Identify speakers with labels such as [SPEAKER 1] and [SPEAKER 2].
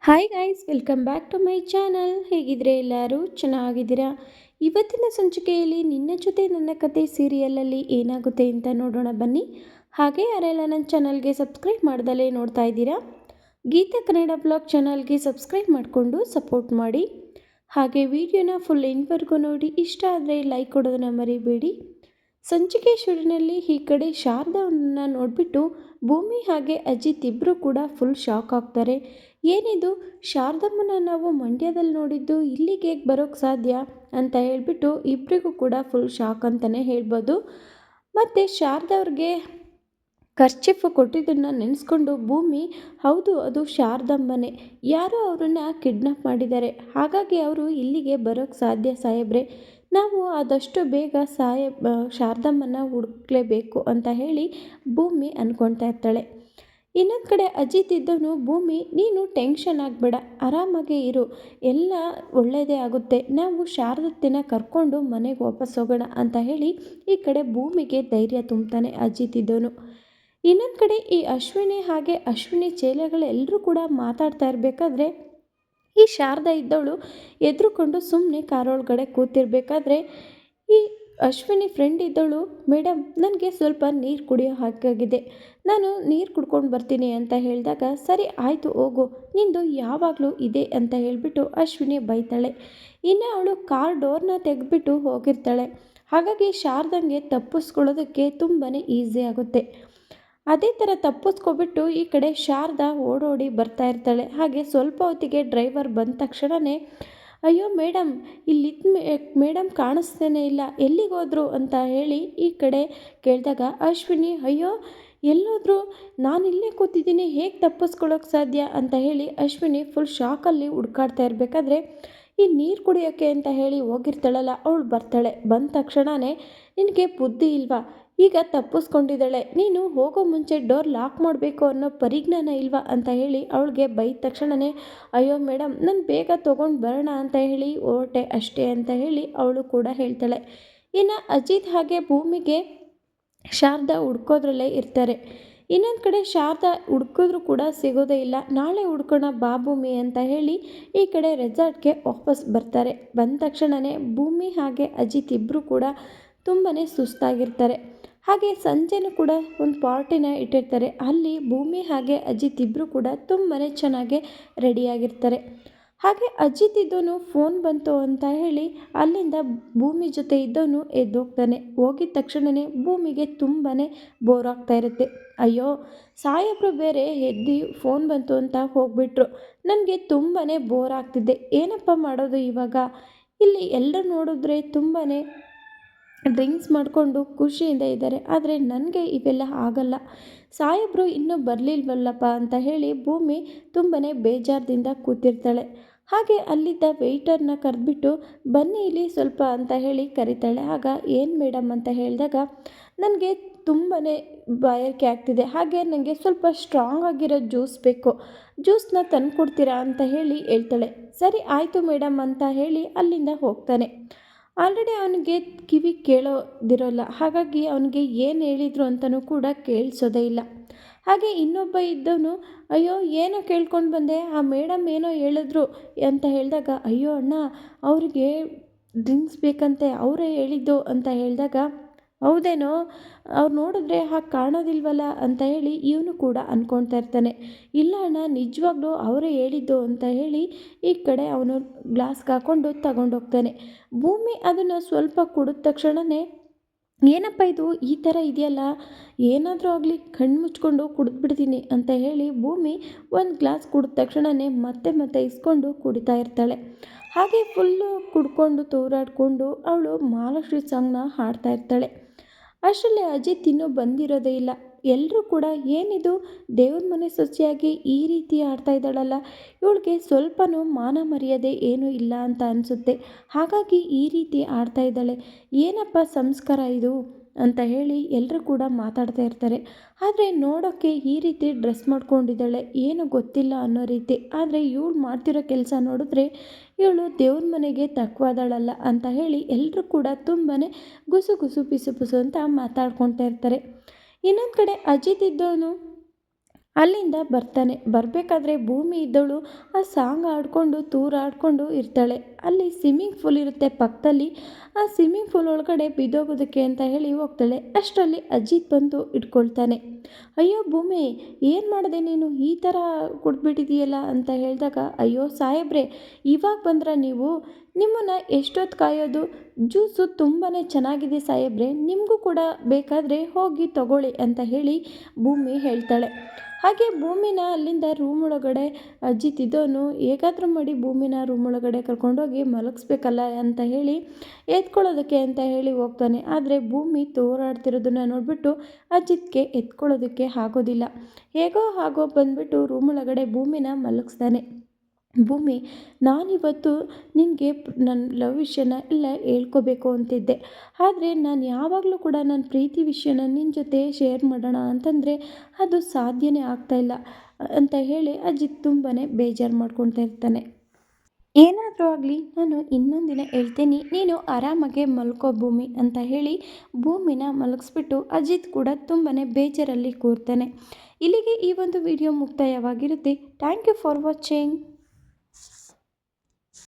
[SPEAKER 1] Hi guys, welcome back to my channel. ಹೇಗಿದ್ರೆ ಎಲ್ಲರೂ ಚೆನ್ನಾಗಿದ್ದೀರಾ? ಇವತ್ತಿನ ಸಂಚಿಕೆಯಲ್ಲಿ ನಿನ್ನ ಜೊತೆ ನನ್ನ ಕತೆ ಸೀರಿಯಲಲ್ಲಿ ಏನಾಗುತ್ತೆ ಅಂತ ನೋಡೋಣ ಬನ್ನಿ. ಹಾಗೆ ಯಾರೆಲ್ಲ ನನ್ನ ಚಾನಲ್ಗೆ ಸಬ್ಸ್ಕ್ರೈಬ್ ಮಾಡ್ದಲೇ ನೋಡ್ತಾ ಇದ್ದೀರಾ, ಗೀತಾ ಕನ್ನಡ ಬ್ಲಾಗ್ ಚಾನಲ್ಗೆ ಸಬ್ಸ್ಕ್ರೈಬ್ ಮಾಡಿಕೊಂಡು ಸಪೋರ್ಟ್ ಮಾಡಿ. ಹಾಗೆ ವಿಡಿಯೋನ ಫುಲ್ ಎಂಡ್ವರೆಗೂ ನೋಡಿ, ಇಷ್ಟ ಆದರೆ ಲೈಕ್ ಕೊಡೋದನ್ನ ಮರಿಬೇಡಿ. ಸಂಚಿಕೆ ಶುರುವಿನಲ್ಲಿ ಈ ಕಡೆ ಶಾರದವನ್ನ ನೋಡಿಬಿಟ್ಟು ಭೂಮಿ ಹಾಗೆ ಅಜಿತ್ ಇಬ್ಬರು ಕೂಡ ಫುಲ್ ಶಾಕ್ ಆಗ್ತಾರೆ. ಏನಿದು, ಶಾರದಮ್ಮನ ನಾವು ಮಂಡ್ಯದಲ್ಲಿ ನೋಡಿದ್ದು, ಇಲ್ಲಿಗೆ ಹೇಗೆ ಬರೋಕ್ಕೆ ಸಾಧ್ಯ ಅಂತ ಹೇಳ್ಬಿಟ್ಟು ಇಬ್ಬರಿಗೂ ಕೂಡ ಫುಲ್ ಶಾಕ್ ಅಂತಲೇ ಹೇಳ್ಬೋದು. ಮತ್ತು ಶಾರದವ್ರಿಗೆ ಖರ್ಚಿಫ್ ಕೊಟ್ಟಿದ್ದನ್ನು ನೆನೆಸ್ಕೊಂಡು ಭೂಮಿ, ಹೌದು ಅದು ಶಾರದಮ್ಮನೇ, ಯಾರೋ ಅವರನ್ನು ಕಿಡ್ನಾಪ್ ಮಾಡಿದ್ದಾರೆ, ಹಾಗಾಗಿ ಅವರು ಇಲ್ಲಿಗೆ ಬರೋಕ್ಕೆ ಸಾಧ್ಯ ಸಾಹೇಬ್ರೆ, ನಾವು ಆದಷ್ಟು ಬೇಗ ಶಾರದಮ್ಮನ ಹುಡುಕ್ಲೇಬೇಕು ಅಂತ ಹೇಳಿ ಭೂಮಿ ಅಂದ್ಕೊಳ್ತಾ ಇರ್ತಾಳೆ. ಇನ್ನೊಂದು ಕಡೆ ಅಜಿತ್ ಇದ್ದವನು, ಭೂಮಿ ನೀನು ಟೆನ್ಷನ್ ಆಗಬೇಡ, ಆರಾಮಾಗೇ ಇರು, ಎಲ್ಲ ಒಳ್ಳೆಯದೇ ಆಗುತ್ತೆ, ನಾವು ಶಾರದತ್ತೆನ ಕರ್ಕೊಂಡು ಮನೆಗೆ ವಾಪಸ್ ಹೋಗೋಣ ಅಂತ ಹೇಳಿ ಈ ಕಡೆ ಭೂಮಿಗೆ ಧೈರ್ಯ ತುಂಬ್ತಾನೆ ಅಜಿತ್ ಇದ್ದವನು. ಇನ್ನೊಂದು ಕಡೆ ಈ ಅಶ್ವಿನಿ ಹಾಗೆ ಅಶ್ವಿನಿ ಚೇಲೆಗಳೆಲ್ಲರೂ ಕೂಡ ಮಾತಾಡ್ತಾ ಇರಬೇಕಾದ್ರೆ ಈ ಶಾರದಾ ಇದ್ದವಳು ಎದ್ರುಕೊಂಡು ಸುಮ್ಮನೆ ಕಾರೊಳಗಡೆ ಕೂತಿರ್ಬೇಕಾದ್ರೆ ಈ ಅಶ್ವಿನಿ ಫ್ರೆಂಡ್ ಇದ್ದವಳು, ಮೇಡಮ್ ನನಗೆ ಸ್ವಲ್ಪ ನೀರು ಕುಡಿಯೋ ಹಾಗಾಗಿದೆ, ನಾನು ನೀರು ಕುಡ್ಕೊಂಡು ಬರ್ತೀನಿ ಅಂತ ಹೇಳಿದಾಗ, ಸರಿ ಆಯಿತು ಹೋಗು, ನಿಂದು ಯಾವಾಗಲೂ ಇದೆ ಅಂತ ಹೇಳಿಬಿಟ್ಟು ಅಶ್ವಿನಿ ಬೈತಾಳೆ. ಇನ್ನು ಅವಳು ಕಾರ್ ಡೋರ್ನ ತೆಗೆದ್ಬಿಟ್ಟು ಹೋಗಿರ್ತಾಳೆ. ಹಾಗಾಗಿ ಶಾರದಂಗೆ ತಪ್ಪಿಸ್ಕೊಳ್ಳೋದಕ್ಕೆ ತುಂಬಾ ಈಸಿ ಆಗುತ್ತೆ. ಅದೇ ಥರ ತಪ್ಪಿಸ್ಕೊಬಿಟ್ಟು ಈ ಕಡೆ ಶಾರದಾ ಓಡೋಡಿ ಬರ್ತಾ ಇರ್ತಾಳೆ. ಹಾಗೆ ಸ್ವಲ್ಪ ಹೊತ್ತಿಗೆ ಡ್ರೈವರ್ ಬಂದ ತಕ್ಷಣವೇ, ಅಯ್ಯೋ ಮೇಡಮ್, ಇಲ್ಲಿದ್ದ ಮೇಡಮ್ ಕಾಣಿಸ್ತೇನೆ ಇಲ್ಲ, ಎಲ್ಲಿಗೋದ್ರು ಅಂತ ಹೇಳಿ ಈ ಕಡೆ ಕೇಳಿದಾಗ ಅಶ್ವಿನಿ, ಅಯ್ಯೋ ಎಲ್ಲೋದ್ರು, ನಾನು ಇಲ್ಲೇ ಕೂತಿದ್ದೀನಿ, ಹೇಗೆ ತಪ್ಪಿಸ್ಕೊಳ್ಳೋಕೆ ಸಾಧ್ಯ ಅಂತ ಹೇಳಿ ಅಶ್ವಿನಿ ಫುಲ್ ಶಾಕಲ್ಲಿ ಹುಡ್ಕಾಡ್ತಾ ಇರಬೇಕಾದ್ರೆ ಈ ನೀರು ಕುಡಿಯೋಕ್ಕೆ ಅಂತ ಹೇಳಿ ಹೋಗಿರ್ತಾಳಲ್ಲ ಅವಳು ಬರ್ತಾಳೆ. ಬಂದ ತಕ್ಷಣವೇ, ನಿನಗೆ ಬುದ್ಧಿ ಇಲ್ವಾ, ಈಗ ತಪ್ಪಿಸ್ಕೊಂಡಿದ್ದಾಳೆ, ನೀನು ಹೋಗೋ ಮುಂಚೆ ಡೋರ್ ಲಾಕ್ ಮಾಡಬೇಕು ಅನ್ನೋ ಪರಿಜ್ಞಾನ ಇಲ್ವಾ ಅಂತ ಹೇಳಿ ಅವಳಿಗೆ ಬೈದ ತಕ್ಷಣವೇ, ಅಯ್ಯೋ ಮೇಡಮ್ ನಾನು ಬೇಗ ತೊಗೊಂಡು ಬರೋಣ ಅಂತ ಹೇಳಿ ಹೊರಟೆ ಅಷ್ಟೇ ಅಂತ ಹೇಳಿ ಅವಳು ಕೂಡ ಹೇಳ್ತಾಳೆ. ಇನ್ನು ಅಜಿತ್ ಹಾಗೆ ಭೂಮಿಗೆ ಶಾರದಾ ಹುಡ್ಕೋದ್ರಲ್ಲೇ ಇರ್ತಾರೆ. ಇನ್ನೊಂದು ಕಡೆ ಶಾರದಾ ಹುಡ್ಕಿದ್ರು ಕೂಡ ಸಿಗೋದೇ ಇಲ್ಲ. ನಾಳೆ ಹುಡ್ಕೋಣ ಬಾ ಭೂಮಿ ಅಂತ ಹೇಳಿ ಈ ಕಡೆ ರೆಸಾರ್ಟ್ಗೆ ವಾಪಸ್ ಬರ್ತಾರೆ. ಬಂದ ತಕ್ಷಣವೇ ಭೂಮಿ ಹಾಗೆ ಅಜಿತ್ ಇಬ್ಬರು ಕೂಡ ತುಂಬಾ ಸುಸ್ತಾಗಿರ್ತಾರೆ. ಹಾಗೆ ಸಂಜೆನೂ ಕೂಡ ಒಂದು ಪಾರ್ಟಿನ ಇಟ್ಟಿರ್ತಾರೆ. ಅಲ್ಲಿ ಭೂಮಿ ಹಾಗೆ ಅಜಿತ್ ಇಬ್ಬರು ಕೂಡ ತುಂಬಾ ಚೆನ್ನಾಗಿ ರೆಡಿಯಾಗಿರ್ತಾರೆ. ಹಾಗೆ ಅಜಿತ್ ಇದ್ದವನು ಫೋನ್ ಬಂತು ಅಂತ ಹೇಳಿ ಅಲ್ಲಿಂದ ಭೂಮಿ ಜೊತೆ ಇದ್ದವನು ಎದ್ದೋಗ್ತಾನೆ. ಹೋಗಿದ ತಕ್ಷಣವೇ ಭೂಮಿಗೆ ತುಂಬಾ ಬೋರ್ ಆಗ್ತಾ ಇರುತ್ತೆ. ಅಯ್ಯೋ ಸಾಹೇಬ್ರು ಬೇರೆ ಎದ್ದು ಫೋನ್ ಬಂತು ಅಂತ ಹೋಗ್ಬಿಟ್ರು, ನನಗೆ ತುಂಬಾ ಬೋರ್ ಆಗ್ತಿದ್ದೆ, ಏನಪ್ಪ ಮಾಡೋದು ಇವಾಗ, ಇಲ್ಲಿ ಎಲ್ಲರೂ ನೋಡಿದ್ರೆ ತುಂಬಾ ಡ್ರಿಂಕ್ಸ್ ಮಾಡಿಕೊಂಡು ಖುಷಿಯಿಂದ ಇದ್ದಾರೆ, ಆದರೆ ನನಗೆ ಇವೆಲ್ಲ ಆಗಲ್ಲ, ಸಾಹೇಬರು ಇನ್ನೂ ಬರಲಿಲ್ವಲ್ಲಪ್ಪ ಅಂತ ಹೇಳಿ ಭೂಮಿ ತುಂಬಾ ಬೇಜಾರದಿಂದ ಕೂತಿರ್ತಾಳೆ. ಹಾಗೆ ಅಲ್ಲಿದ್ದ ವೆಯ್ಟರ್ನ ಕರೆದ್ಬಿಟ್ಟು, ಬನ್ನಿ ಇಲ್ಲಿ ಸ್ವಲ್ಪ ಅಂತ ಹೇಳಿ ಕರೀತಾಳೆ. ಆಗ ಏನು ಮೇಡಮ್ ಅಂತ ಹೇಳಿದಾಗ, ನನಗೆ ತುಂಬಾ ಬಾಯಾರಿಕೆ ಆಗ್ತಿದೆ, ಹಾಗೆ ನನಗೆ ಸ್ವಲ್ಪ ಸ್ಟ್ರಾಂಗ್ ಆಗಿರೋ ಜ್ಯೂಸ್ ಬೇಕು, ಜ್ಯೂಸನ್ನ ತಂದು ಕೊಡ್ತೀರಾ ಅಂತ ಹೇಳಿ ಹೇಳ್ತಾಳೆ. ಸರಿ ಆಯಿತು ಮೇಡಮ್ ಅಂತ ಹೇಳಿ ಅಲ್ಲಿಂದ ಹೋಗ್ತಾನೆ. ಆಲ್ರೆಡಿ ಅವನಿಗೆ ಕಿವಿ ಕೇಳೋದಿರೋಲ್ಲ, ಹಾಗಾಗಿ ಅವನಿಗೆ ಏನು ಹೇಳಿದರು ಅಂತಲೂ ಕೂಡ ಕೇಳಿಸೋದೇ ಇಲ್ಲ. ಹಾಗೆ ಇನ್ನೊಬ್ಬ ಇದ್ದವನು, ಅಯ್ಯೋ ಏನೋ ಕೇಳ್ಕೊಂಡು ಬಂದೆ, ಆ ಮೇಡಮ್ ಏನೋ ಹೇಳಿದ್ರು ಅಂತ ಹೇಳಿದಾಗ, ಅಯ್ಯೋ ಅಣ್ಣ ಅವ್ರಿಗೆ ಡ್ರಿಂಕ್ಸ್ ಬೇಕಂತೆ, ಅವರೇ ಹೇಳಿದ್ದು ಅಂತ ಹೇಳಿದಾಗ, ಹೌದೇನೋ, ಅವ್ರು ನೋಡಿದ್ರೆ ಹಾಗೆ ಕಾಣೋದಿಲ್ವಲ್ಲ ಅಂತ ಹೇಳಿ ಇವನು ಕೂಡ ಅಂದ್ಕೊಳ್ತಾ ಇರ್ತಾನೆ. ಇಲ್ಲ ಅಣ್ಣ ನಿಜವಾಗ್ಲೂ ಅವರೇ ಹೇಳಿದ್ದು ಅಂತ ಹೇಳಿ ಈ ಕಡೆ ಅವನು ಗ್ಲಾಸ್ಗೆ ಹಾಕ್ಕೊಂಡು ತಗೊಂಡೋಗ್ತಾನೆ. ಭೂಮಿ ಅದನ್ನು ಸ್ವಲ್ಪ ಕುಡಿದ ತಕ್ಷಣವೇ, ಏನಪ್ಪ ಇದು ಈ ಥರ ಇದೆಯಲ್ಲ, ಏನಾದರೂ ಆಗಲಿ ಕಣ್ಣು ಮುಚ್ಕೊಂಡು ಕುಡಿದ್ಬಿಡ್ತೀನಿ ಅಂತ ಹೇಳಿ ಭೂಮಿ ಒಂದು ಗ್ಲಾಸ್ ಕುಡಿದ ತಕ್ಷಣವೇ ಮತ್ತೆ ಮತ್ತೆ ಇಸ್ಕೊಂಡು ಕುಡಿತಾ ಇರ್ತಾಳೆ. ಹಾಗೆ ಫುಲ್ಲು ಕುಡ್ಕೊಂಡು ತೂರಾಡಿಕೊಂಡು ಅವಳು ಮಹಾಲಕ್ಷ್ಮಿ ಸಾಂಗ್ನ ಹಾಡ್ತಾ ಇರ್ತಾಳೆ. ಅಷ್ಟರಲ್ಲಿ ಅಜಿತ್ ಇನ್ನೂ ಬಂದಿರೋದೇ ಇಲ್ಲ. ಎಲ್ಲರೂ ಕೂಡ ಏನಿದು, ದೇವ್ರ ಮನೆ ಸೊಸೆಯಾಗಿ ಈ ರೀತಿ ಆಡ್ತಾ ಇದ್ದಾಳಲ್ಲ, ಇವಳಿಗೆ ಸ್ವಲ್ಪನೂ ಮಾನ ಮರ್ಯಾದೆ ಏನೂ ಇಲ್ಲ ಅಂತ ಅನಿಸುತ್ತೆ, ಹಾಗಾಗಿ ಈ ರೀತಿ ಆಡ್ತಾ ಇದ್ದಾಳೆ, ಏನಪ್ಪ ಸಂಸ್ಕಾರ ಇದು ಅಂತ ಹೇಳಿ ಎಲ್ಲರೂ ಕೂಡ ಮಾತಾಡ್ತಾ ಇರ್ತಾರೆ. ಆದರೆ ನೋಡೋಕ್ಕೆ ಈ ರೀತಿ ಡ್ರೆಸ್ ಮಾಡ್ಕೊಂಡಿದ್ದಾಳೆ, ಏನು ಗೊತ್ತಿಲ್ಲ ಅನ್ನೋ ರೀತಿ, ಆದರೆ ಇವಳು ಮಾಡ್ತಿರೋ ಕೆಲಸ ನೋಡಿದ್ರೆ ಇವಳು ದೇವ್ರ ಮನೆಗೆ ತಕ್ಕವಾದಳಲ್ಲ ಅಂತ ಹೇಳಿ ಎಲ್ಲರೂ ಕೂಡ ತುಂಬಾ ಗುಸು ಗುಸು ಪಿಸು ಪಿಸು ಅಂತ ಮಾತಾಡ್ಕೊಳ್ತಾ ಇರ್ತಾರೆ. ಇನ್ನೊಂದು ಕಡೆ ಅಜಿತ್ ಇದ್ದವನು ಅಲ್ಲಿಂದ ಬರ್ತಾನೆ. ಬರಬೇಕಾದ್ರೆ ಭೂಮಿ ಇದ್ದವಳು ಆ ಸಾಂಗ್ ಆಡಿಕೊಂಡು ತೂರಾಡಿಕೊಂಡು ಇರ್ತಾಳೆ. ಅಲ್ಲಿ ಸ್ವಿಮ್ಮಿಂಗ್ ಪೂಲ್ ಇರುತ್ತೆ ಪಕ್ಕದಲ್ಲಿ. ಆ ಸ್ವಿಮ್ಮಿಂಗ್ ಪೂಲ್ ಒಳಗಡೆ ಬಿದ್ದೋಗೋದಕ್ಕೆ ಅಂತ ಹೇಳಿ ಹೋಗ್ತಾಳೆ. ಅಷ್ಟರಲ್ಲಿ ಅಜಿತ್ ಬಂದು ಇಟ್ಕೊಳ್ತಾನೆ. ಅಯ್ಯೋ ಭೂಮಿ, ಏನು ಮಾಡಿದೆ ನೀನು, ಈ ಥರ ಕುಡ್ಬಿಟ್ಟಿದೆಯಲ್ಲ ಅಂತ ಹೇಳಿದಾಗ, ಅಯ್ಯೋ ಸಾಹೇಬ್ರೆ, ಇವಾಗ ಬಂದ್ರ ನೀವು, ನಿಮ್ಮನ್ನು ಎಷ್ಟೊತ್ತು ಕಾಯೋದು, ಜ್ಯೂಸು ತುಂಬಾ ಚೆನ್ನಾಗಿದೆ ಸಾಹೇಬ್ರೆ, ನಿಮಗೂ ಕೂಡ ಬೇಕಾದರೆ ಹೋಗಿ ತಗೊಳ್ಳಿ ಅಂತ ಹೇಳಿ ಭೂಮಿ ಹೇಳ್ತಾಳೆ. ಹಾಗೆ ಭೂಮಿನ ಅಲ್ಲಿಂದ ರೂಮ್ ಒಳಗಡೆ ಅಜಿತ್ ಇದ್ದವನು ಹೇಗಾದರೂ ಮಾಡಿ ಭೂಮಿನ ರೂಮ್ ಒಳಗಡೆ ಕರ್ಕೊಂಡೋಗಿ ಮಲಗಿಸ್ಬೇಕಲ್ಲ ಅಂತ ಹೇಳಿ ಎತ್ಕೊಳ್ಳೋದಕ್ಕೆ ಅಂತ ಹೇಳಿ ಹೋಗ್ತಾನೆ. ಆದರೆ ಭೂಮಿ ತೋರಾಡ್ತಿರೋದನ್ನು ನೋಡಿಬಿಟ್ಟು ಅಜಿತ್ಗೆ ಎತ್ಕೊಳ್ಳೋದಕ್ಕೆ ಆಗೋದಿಲ್ಲ. ಹೇಗೋ ಹಾಗೋ ಬಂದುಬಿಟ್ಟು ರೂಮ್ ಒಳಗಡೆ ಭೂಮಿನ ಮಲಗಿಸ್ತಾನೆ. ಭೂಮಿ, ನಾನಿವತ್ತು ನಿನಗೆ ನನ್ನ ಲವ್ ವಿಷಯನ ಎಲ್ಲ ಹೇಳ್ಕೋಬೇಕು ಅಂತಿದ್ದೆ. ಆದರೆ ನಾನು ಯಾವಾಗಲೂ ಕೂಡ ನನ್ನ ಪ್ರೀತಿ ವಿಷಯನ ನಿನ್ನ ಜೊತೆ ಶೇರ್ ಮಾಡೋಣ ಅಂತಂದರೆ ಅದು ಸಾಧ್ಯನೇ ಆಗ್ತಾಯಿಲ್ಲ ಅಂತ ಹೇಳಿ ಅಜಿತ್ ತುಂಬಾ ಬೇಜಾರು ಮಾಡ್ಕೊತಾ ಇರ್ತಾನೆ. ಏನಾದರೂ ಆಗಲಿ, ನಾನು ಇನ್ನೊಂದಿನ ಹೇಳ್ತೀನಿ, ನೀನು ಆರಾಮಾಗೆ ಮಲ್ಕೋ ಭೂಮಿ ಅಂತ ಹೇಳಿ ಭೂಮಿನ ಮಲಗಿಸ್ಬಿಟ್ಟು ಅಜಿತ್ ಕೂಡ ತುಂಬಾ ಬೇಜಾರಲ್ಲಿ ಕೂರ್ತಾನೆ. ಇಲ್ಲಿಗೆ ಈ ಒಂದು ವಿಡಿಯೋ ಮುಕ್ತಾಯವಾಗಿರುತ್ತೆ. Thank you for watching.